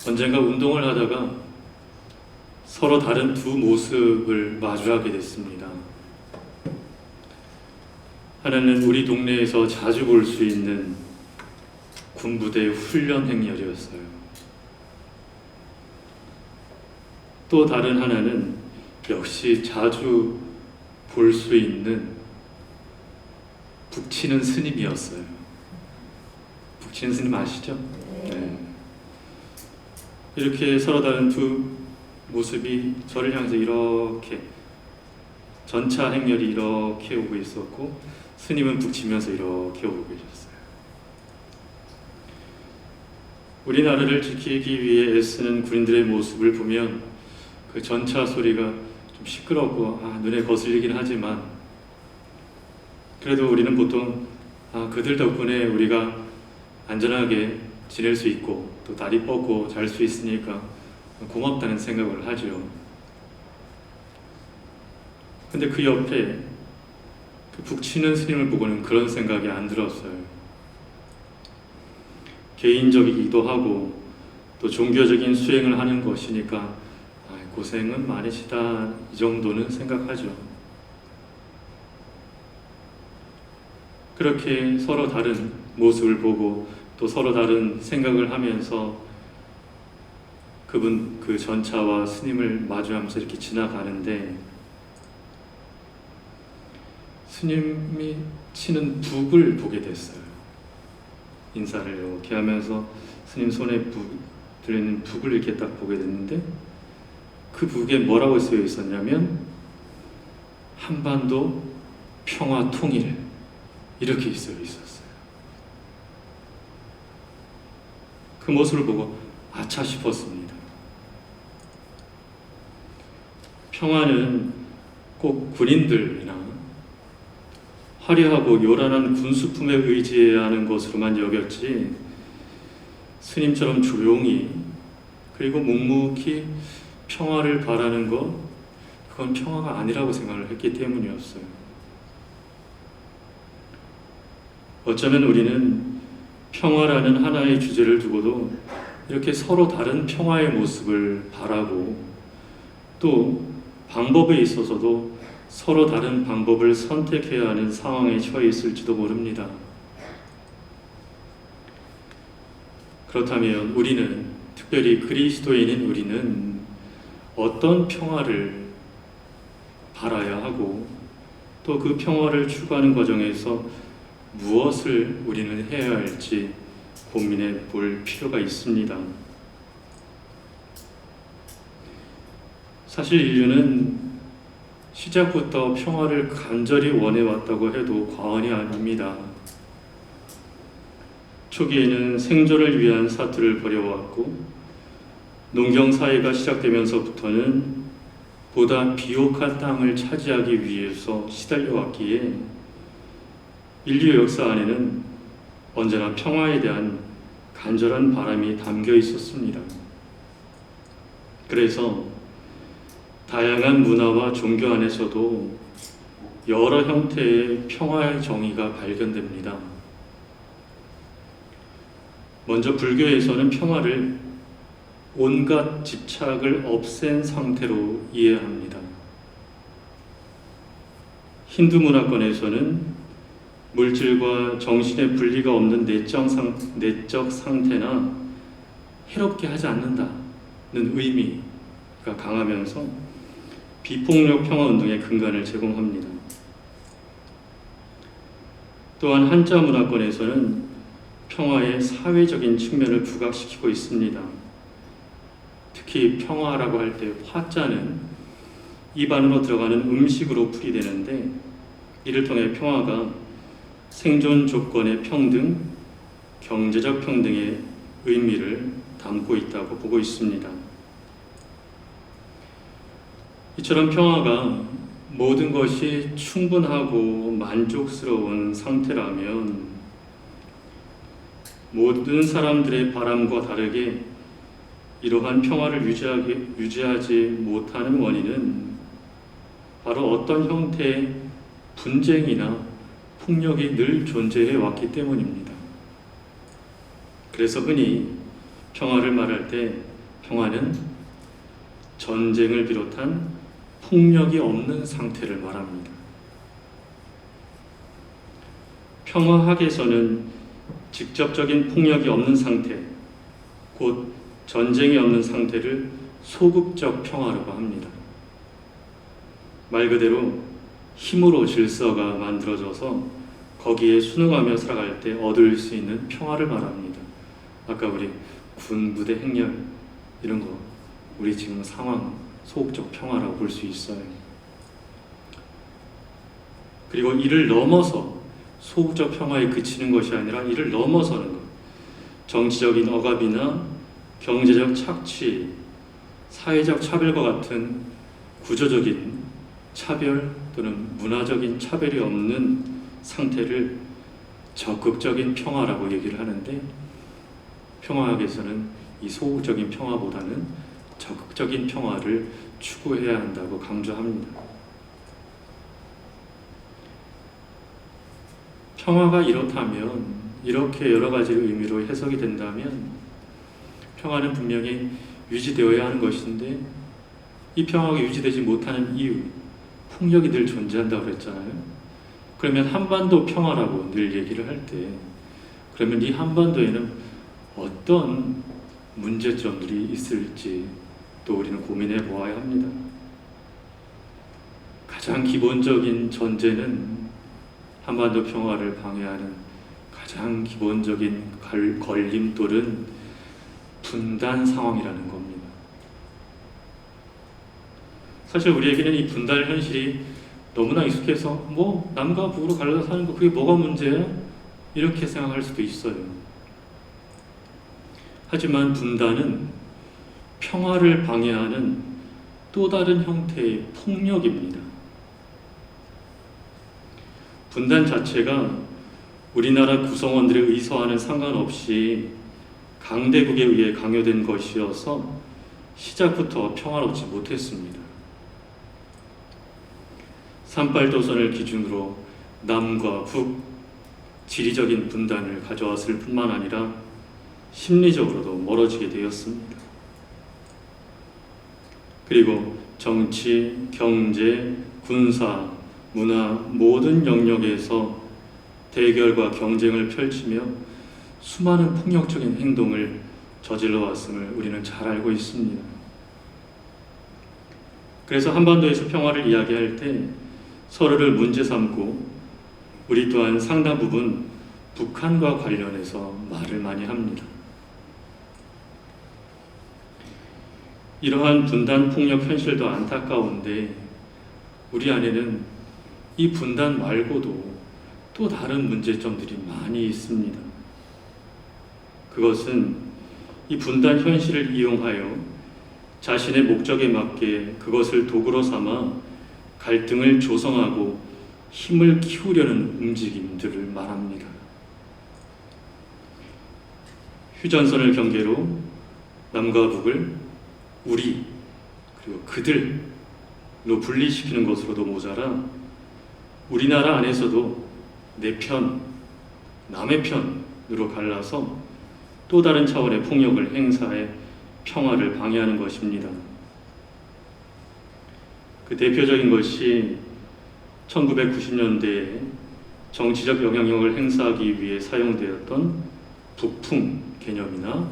언젠가 운동을 하다가 서로 다른 두 모습을 마주하게 됐습니다. 하나는 우리 동네에서 자주 볼 수 있는 군부대 훈련 행렬이었어요. 또 다른 하나는 역시 자주 볼 수 있는 북치는 스님이었어요. 북치는 스님 아시죠? 네. 이렇게 서로 다른 두 모습이 저를 향해서 이렇게 전차 행렬이 이렇게 오고 있었고, 스님은 북치면서 이렇게 오고 계셨어요. 우리나라를 지키기 위해 애쓰는 군인들의 모습을 보면 그 전차 소리가 좀 시끄럽고 눈에 거슬리긴 하지만, 그래도 우리는 보통 그들 덕분에 우리가 안전하게 지낼 수 있고 또 다리 뻗고 잘 수 있으니까 고맙다는 생각을 하죠. 근데 그 옆에 그 북치는 스님을 보고는 그런 생각이 안 들었어요. 개인적이기도 하고 또 종교적인 수행을 하는 것이니까 고생은 많으시다, 이 정도는 생각하죠. 그렇게 서로 다른 모습을 보고 또 서로 다른 생각을 하면서 그 전차와 스님을 마주하면서 이렇게 지나가는데, 스님이 치는 북을 보게 됐어요. 인사를 이렇게 하면서 스님 손에 들려있는 북을 이렇게 딱 보게 됐는데, 그 북에 뭐라고 쓰여 있었냐면 한반도 평화 통일, 이렇게 쓰여 있었어요. 그 모습을 보고 아차 싶었습니다. 평화는 꼭 군인들이나 화려하고 요란한 군수품에 의지해야 하는 것으로만 여겼지, 스님처럼 조용히 그리고 묵묵히 평화를 바라는 것, 그건 평화가 아니라고 생각을 했기 때문이었어요. 어쩌면 우리는 평화라는 하나의 주제를 두고도 이렇게 서로 다른 평화의 모습을 바라고, 또 방법에 있어서도 서로 다른 방법을 선택해야 하는 상황에 처해 있을지도 모릅니다. 그렇다면 우리는, 특별히 그리스도인인 우리는 어떤 평화를 바라야 하고, 또 그 평화를 추구하는 과정에서 무엇을 우리는 해야 할지 고민해 볼 필요가 있습니다. 사실 인류는 시작부터 평화를 간절히 원해왔다고 해도 과언이 아닙니다. 초기에는 생존을 위한 사투를 벌여왔고, 농경사회가 시작되면서부터는 보다 비옥한 땅을 차지하기 위해서 시달려왔기에 인류 역사 안에는 언제나 평화에 대한 간절한 바람이 담겨 있었습니다. 그래서 다양한 문화와 종교 안에서도 여러 형태의 평화의 정의가 발견됩니다. 먼저 불교에서는 평화를 온갖 집착을 없앤 상태로 이해합니다. 힌두 문화권에서는 물질과 정신의 분리가 없는 내적 상태나 해롭게 하지 않는다는 의미가 강하면서 비폭력 평화운동의 근간을 제공합니다. 또한 한자 문화권에서는 평화의 사회적인 측면을 부각시키고 있습니다. 특히 평화라고 할 때 화자는 입 안으로 들어가는 음식으로 풀이되는데, 이를 통해 평화가 생존 조건의 평등, 경제적 평등의 의미를 담고 있다고 보고 있습니다. 이처럼 평화가 모든 것이 충분하고 만족스러운 상태라면, 모든 사람들의 바람과 다르게 이러한 평화를 유지하지 못하는 원인은 바로 어떤 형태의 분쟁이나 폭력이 늘 존재해 왔기 때문입니다. 그래서 흔히 평화를 말할 때 평화는 전쟁을 비롯한 폭력이 없는 상태를 말합니다. 평화학에서는 직접적인 폭력이 없는 상태, 곧 전쟁이 없는 상태를 소극적 평화라고 합니다. 말 그대로 힘으로 질서가 만들어져서 거기에 순응하며 살아갈 때 얻을 수 있는 평화를 말합니다. 아까 우리 군 부대 행렬 이런 거 우리 지금 상황 소극적 평화라고 볼 수 있어요. 그리고 이를 넘어서 소극적 평화에 그치는 것이 아니라 이를 넘어서는 것, 정치적인 억압이나 경제적 착취, 사회적 차별과 같은 구조적인 차별 또는 문화적인 차별이 없는 상태를 적극적인 평화라고 얘기를 하는데, 평화학에서는 이 소극적인 평화보다는 적극적인 평화를 추구해야 한다고 강조합니다. 평화가 이렇다면, 이렇게 여러 가지 의미로 해석이 된다면 평화는 분명히 유지되어야 하는 것인데, 이 평화가 유지되지 못하는 이유, 폭력이 늘 존재한다고 그랬잖아요. 그러면 한반도 평화라고 늘 얘기를 할 때, 그러면 이 한반도에는 어떤 문제점들이 있을지 또 우리는 고민해 보아야 합니다. 가장 기본적인 전제는 한반도 평화를 방해하는 가장 기본적인 걸림돌은 분단 상황이라는 겁니다. 사실 우리에게는 이 분단 현실이 너무나 익숙해서 뭐 남과 북으로 갈라서 사는 거 그게 뭐가 문제야? 이렇게 생각할 수도 있어요. 하지만 분단은 평화를 방해하는 또 다른 형태의 폭력입니다. 분단 자체가 우리나라 구성원들의 의사와는 상관없이 강대국에 의해 강요된 것이어서 시작부터 평화롭지 못했습니다. 삼팔도선을 기준으로 남과 북, 지리적인 분단을 가져왔을 뿐만 아니라 심리적으로도 멀어지게 되었습니다. 그리고 정치, 경제, 군사, 문화 모든 영역에서 대결과 경쟁을 펼치며 수많은 폭력적인 행동을 저질러 왔음을 우리는 잘 알고 있습니다. 그래서 한반도에서 평화를 이야기할 때 서로를 문제 삼고 우리 또한 상당 부분 북한과 관련해서 말을 많이 합니다. 이러한 분단 폭력 현실도 안타까운데 우리 안에는 이 분단 말고도 또 다른 문제점들이 많이 있습니다. 그것은 이 분단 현실을 이용하여 자신의 목적에 맞게 그것을 도구로 삼아 갈등을 조성하고 힘을 키우려는 움직임들을 말합니다. 휴전선을 경계로 남과 북을 우리 그리고 그들로 분리시키는 것으로도 모자라 우리나라 안에서도 내 편, 남의 편으로 갈라서 또 다른 차원의 폭력을 행사해 평화를 방해하는 것입니다. 그 대표적인 것이 1990년대에 정치적 영향력을 행사하기 위해 사용되었던 북풍 개념이나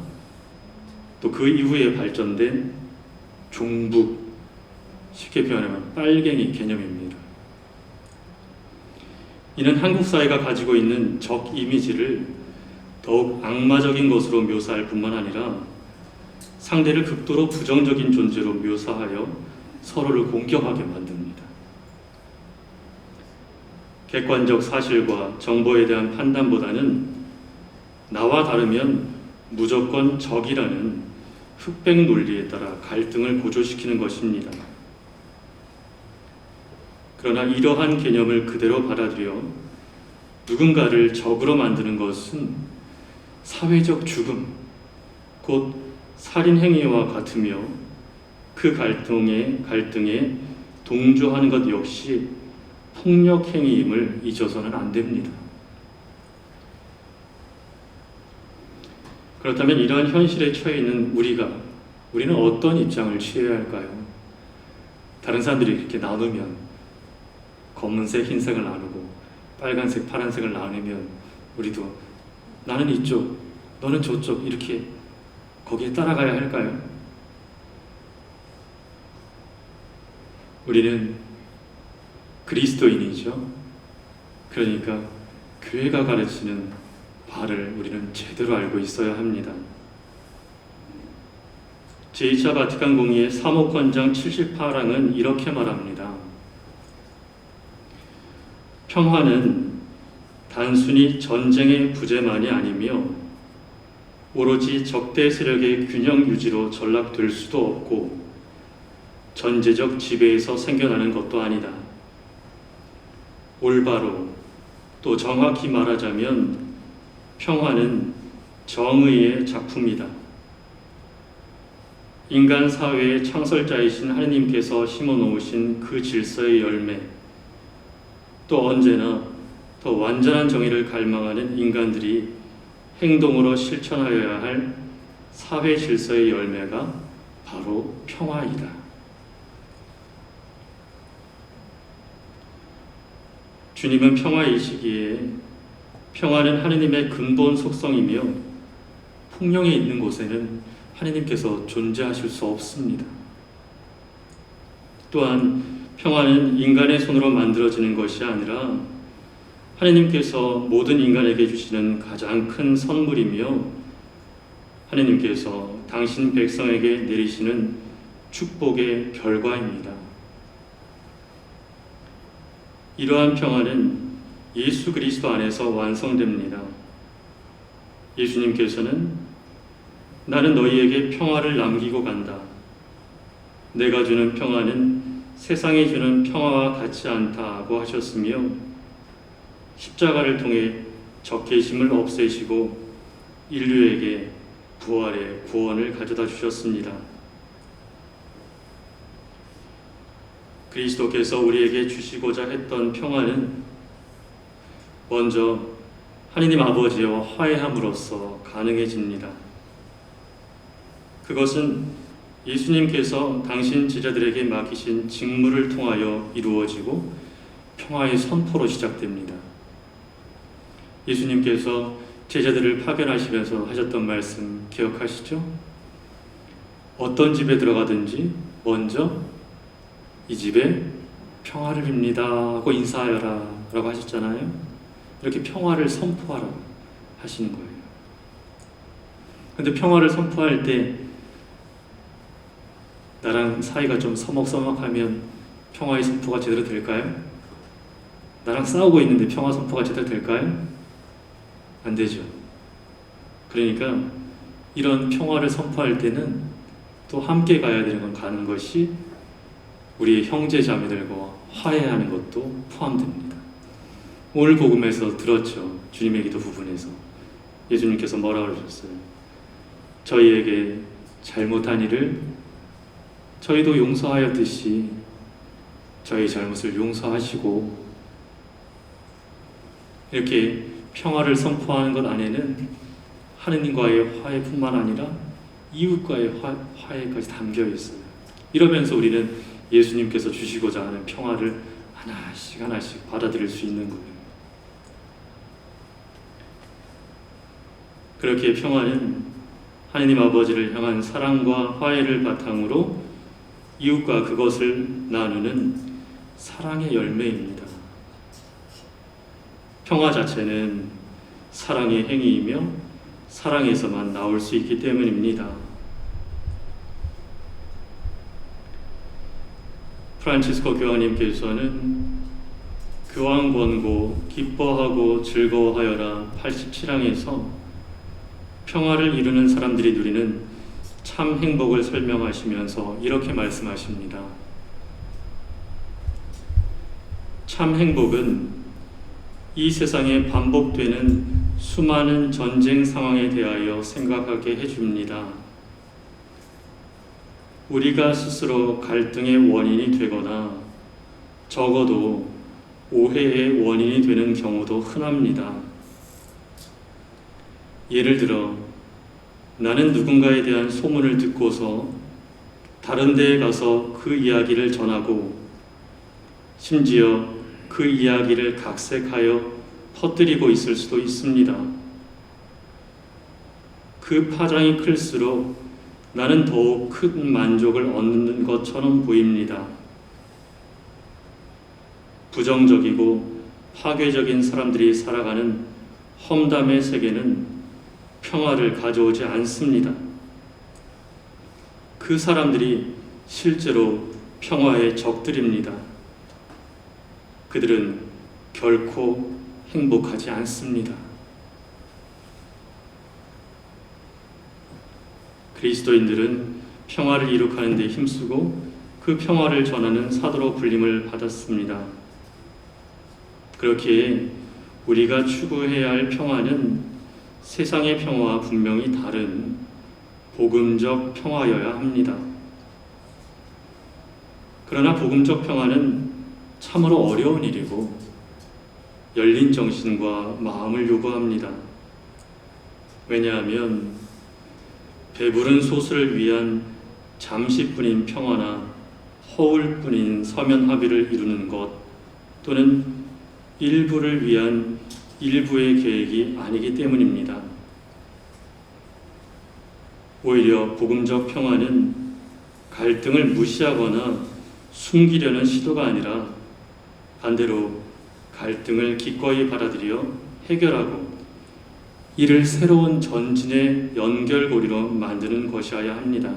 또 그 이후에 발전된 종북, 쉽게 표현하면 빨갱이 개념입니다. 이는 한국 사회가 가지고 있는 적 이미지를 더욱 악마적인 것으로 묘사할 뿐만 아니라 상대를 극도로 부정적인 존재로 묘사하여 서로를 공격하게 만듭니다. 객관적 사실과 정보에 대한 판단보다는 나와 다르면 무조건 적이라는 흑백 논리에 따라 갈등을 고조시키는 것입니다. 그러나 이러한 개념을 그대로 받아들여 누군가를 적으로 만드는 것은 사회적 죽음, 곧 살인행위와 같으며 그 갈등에 동조하는 것 역시 폭력행위임을 잊어서는 안 됩니다. 그렇다면 이러한 현실에 처해 있는 우리는 어떤 입장을 취해야 할까요? 다른 사람들이 이렇게 나누면 검은색, 흰색을 나누고 빨간색, 파란색을 나누면 우리도 나는 이쪽, 너는 저쪽 이렇게 거기에 따라가야 할까요? 우리는 그리스도인이죠. 그러니까 교회가 가르치는 바를 우리는 제대로 알고 있어야 합니다. 제2차 바티칸 공의의 사목권장 78항은 이렇게 말합니다. 평화는 단순히 전쟁의 부재만이 아니며 오로지 적대 세력의 균형 유지로 전락될 수도 없고 전제적 지배에서 생겨나는 것도 아니다. 올바로 또 정확히 말하자면 평화는 정의의 작품이다. 인간 사회의 창설자이신 하느님께서 심어놓으신 그 질서의 열매, 또 언제나 더 완전한 정의를 갈망하는 인간들이 행동으로 실천하여야 할 사회 질서의 열매가 바로 평화이다. 주님은 평화이시기에 평화는 하느님의 근본 속성이며 풍령에 있는 곳에는 하느님께서 존재하실 수 없습니다. 또한 평화는 인간의 손으로 만들어지는 것이 아니라 하느님께서 모든 인간에게 주시는 가장 큰 선물이며 하느님께서 당신 백성에게 내리시는 축복의 결과입니다. 이러한 평화는 예수 그리스도 안에서 완성됩니다. 예수님께서는 나는 너희에게 평화를 남기고 간다. 내가 주는 평화는 세상이 주는 평화와 같지 않다고 하셨으며 십자가를 통해 적개심을 없애시고 인류에게 부활의 구원을 가져다 주셨습니다. 그리스도께서 우리에게 주시고자 했던 평화는 먼저 하느님 아버지와 화해함으로써 가능해집니다. 그것은 예수님께서 당신 제자들에게 맡기신 직무를 통하여 이루어지고 평화의 선포로 시작됩니다. 예수님께서 제자들을 파견하시면서 하셨던 말씀 기억하시죠? 어떤 집에 들어가든지 먼저 이 집에 평화를 빕니다 하고 인사하여라 라고 하셨잖아요. 이렇게 평화를 선포하라 하시는 거예요. 근데 평화를 선포할 때 나랑 사이가 좀 서먹서먹하면 평화의 선포가 제대로 될까요? 나랑 싸우고 있는데 평화 선포가 제대로 될까요? 안 되죠. 그러니까 이런 평화를 선포할 때는 또 함께 가야 되는 건 가는 것이 우리의 형제 자매들과 화해하는 것도 포함됩니다. 오늘 복음에서 들었죠. 주님의 기도 부분에서 예수님께서 뭐라고 그러셨어요? 저희에게 잘못한 일을 저희도 용서하였듯이 저희 잘못을 용서하시고, 이렇게 평화를 선포하는 것 안에는 하느님과의 화해뿐만 아니라 이웃과의 화해까지 담겨 있어요. 이러면서 우리는 예수님께서 주시고자 하는 평화를 하나씩 하나씩 받아들일 수 있는 거예요. 그렇게 평화는 하느님 아버지를 향한 사랑과 화해를 바탕으로 이웃과 그것을 나누는 사랑의 열매입니다. 평화 자체는 사랑의 행위이며 사랑에서만 나올 수 있기 때문입니다. 프란치스코 교황님께서는 교황 권고 기뻐하고 즐거워하여라 87항에서 평화를 이루는 사람들이 누리는 참 행복을 설명하시면서 이렇게 말씀하십니다. 참 행복은 이 세상에 반복되는 수많은 전쟁 상황에 대하여 생각하게 해줍니다. 우리가 스스로 갈등의 원인이 되거나 적어도 오해의 원인이 되는 경우도 흔합니다. 예를 들어 나는 누군가에 대한 소문을 듣고서 다른 데에 가서 그 이야기를 전하고 심지어 그 이야기를 각색하여 퍼뜨리고 있을 수도 있습니다. 그 파장이 클수록 나는 더욱 큰 만족을 얻는 것처럼 보입니다. 부정적이고 파괴적인 사람들이 살아가는 험담의 세계는 평화를 가져오지 않습니다. 그 사람들이 실제로 평화의 적들입니다. 그들은 결코 행복하지 않습니다. 그리스도인들은 평화를 이룩하는 데 힘쓰고 그 평화를 전하는 사도로 불림을 받았습니다. 그렇기에 우리가 추구해야 할 평화는 세상의 평화와 분명히 다른 복음적 평화여야 합니다. 그러나 복음적 평화는 참으로 어려운 일이고 열린 정신과 마음을 요구합니다. 왜냐하면 배부른 소수를 위한 잠시뿐인 평화나 허울뿐인 서면 합의를 이루는 것 또는 일부를 위한 일부의 계획이 아니기 때문입니다. 오히려 복음적 평화는 갈등을 무시하거나 숨기려는 시도가 아니라 반대로 갈등을 기꺼이 받아들여 해결하고 이를 새로운 전진의 연결고리로 만드는 것이어야 합니다.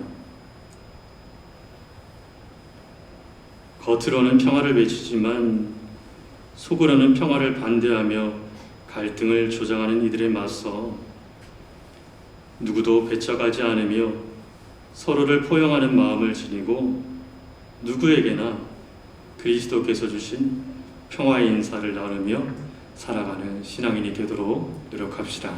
겉으로는 평화를 외치지만 속으로는 평화를 반대하며 갈등을 조장하는 이들에 맞서 누구도 배척하지 않으며 서로를 포용하는 마음을 지니고 누구에게나 그리스도께서 주신 평화의 인사를 나누며 살아가는 신앙인이 되도록 노력합시다.